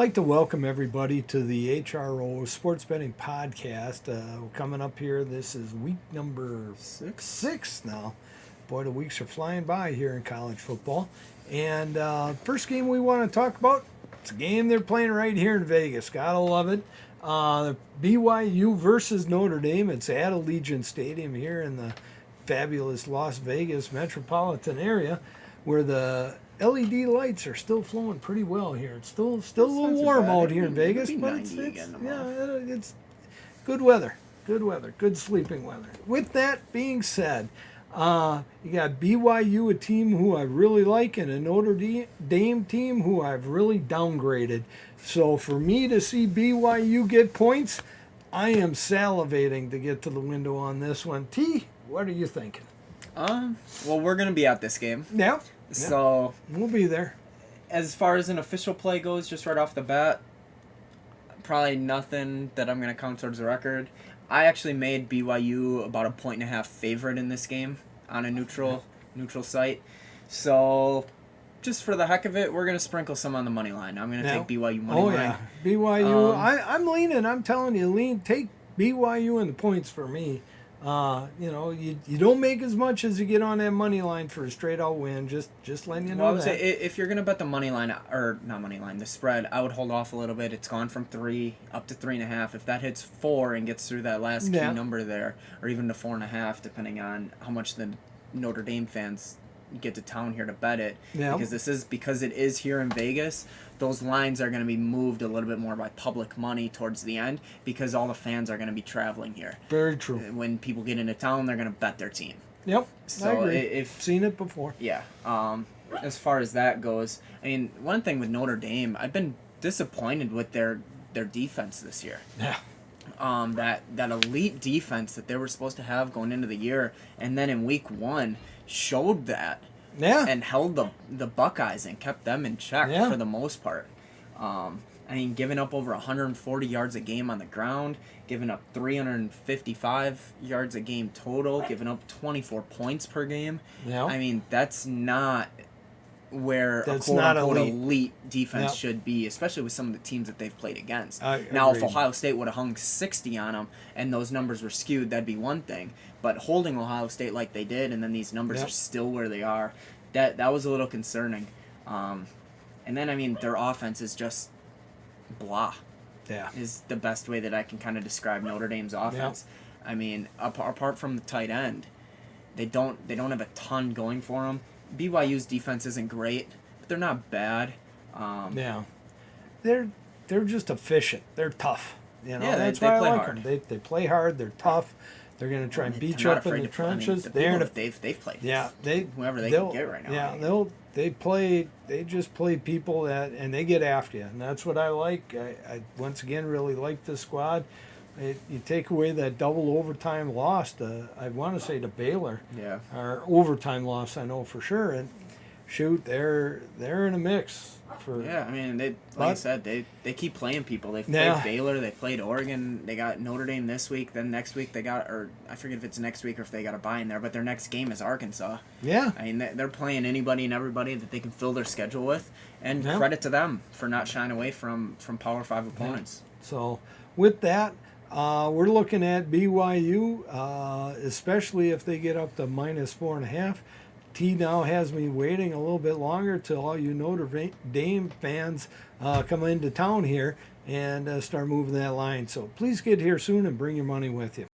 like to welcome everybody to the HRO Sports Betting Podcast. Coming up here, this is week number six now. Boy, the weeks are flying by here in college football. And first game we want to talk about, it's a game they're playing right here in Vegas. Gotta love it. BYU versus Notre Dame. It's at Allegiant Stadium here in the fabulous Las Vegas metropolitan area, where the LED lights are still flowing pretty well here. It's still a little warm out here in Vegas, but it's good weather. Good sleeping weather. With that being said, you got BYU, a team who I really like, and a Notre Dame team who I've really downgraded. So for me to see BYU get points, I am salivating to get to the window on this one. T, what are you thinking? Well, we're going to be at this game. Yeah. So we'll be there. As far as an official play goes, just right off the bat, probably nothing that I'm going to count towards the record. I actually made BYU about a 1.5 favorite in this game on a neutral site. So just for the heck of it, we're going to sprinkle some on the money line. I'm going to take BYU money line. Yeah, BYU. I'm leaning. I'm telling you, take BYU in the points for me. You don't make as much as you get on that money line for a straight out win. Just letting you know. Well, I would say if you're gonna bet the money line or not money line, the spread, I would hold off a little bit. It's gone from 3 up to 3.5. If that hits 4 and gets through that last key number there, or even to 4.5, depending on how much the Notre Dame fans get to town here to bet it. Yeah. Because it is here in Vegas. Those lines are going to be moved a little bit more by public money towards the end because all the fans are going to be traveling here. Very true. When people get into town, they're going to bet their team. Yep. So I agree. Seen it before. Yeah. As far as that goes, I mean, one thing with Notre Dame, I've been disappointed with their defense this year. Yeah. That elite defense that they were supposed to have going into the year, and then in week 1 showed that. Yeah. And held the Buckeyes and kept them in check for the most part. Giving up over 140 yards a game on the ground, giving up 355 yards a game total, giving up 24 points per game. Yeah. I mean, that's not where a quote-unquote elite defense should be, especially with some of the teams that they've played against. Now, if Ohio State would have hung 60 on them and those numbers were skewed, that'd be one thing. But holding Ohio State like they did, and then these numbers are still where they are, that was a little concerning. And then, their offense is just blah. Yeah. Is the best way that I can kind of describe Notre Dame's offense. Yeah. Apart from the tight end, they don't have a ton going for them. BYU's defense isn't great, but they're not bad. They're just efficient. They're tough. That's they why play I like hard. them. They play hard. They're tough. They're going to try and beat you up in the trenches. They've played. Yeah, whoever they can get right now. Yeah, they just play people and they get after you, and that's what I like. I once again really like this squad. You take away that double overtime loss I want to say to Baylor. Yeah. Or overtime loss, I know for sure. And shoot, they're in a mix. I said, they keep playing people. They've played Baylor, they played Oregon, they got Notre Dame this week, then next week they got, or I forget if it's next week or if they got a bye in there, but their next game is Arkansas. Yeah. They're playing anybody and everybody that they can fill their schedule with, and credit to them for not shying away from Power 5 opponents. Yeah. So with that, we're looking at BYU, especially if they get up to -4.5. T now has me waiting a little bit longer till all you Notre Dame fans come into town here and start moving that line. So please get here soon and bring your money with you.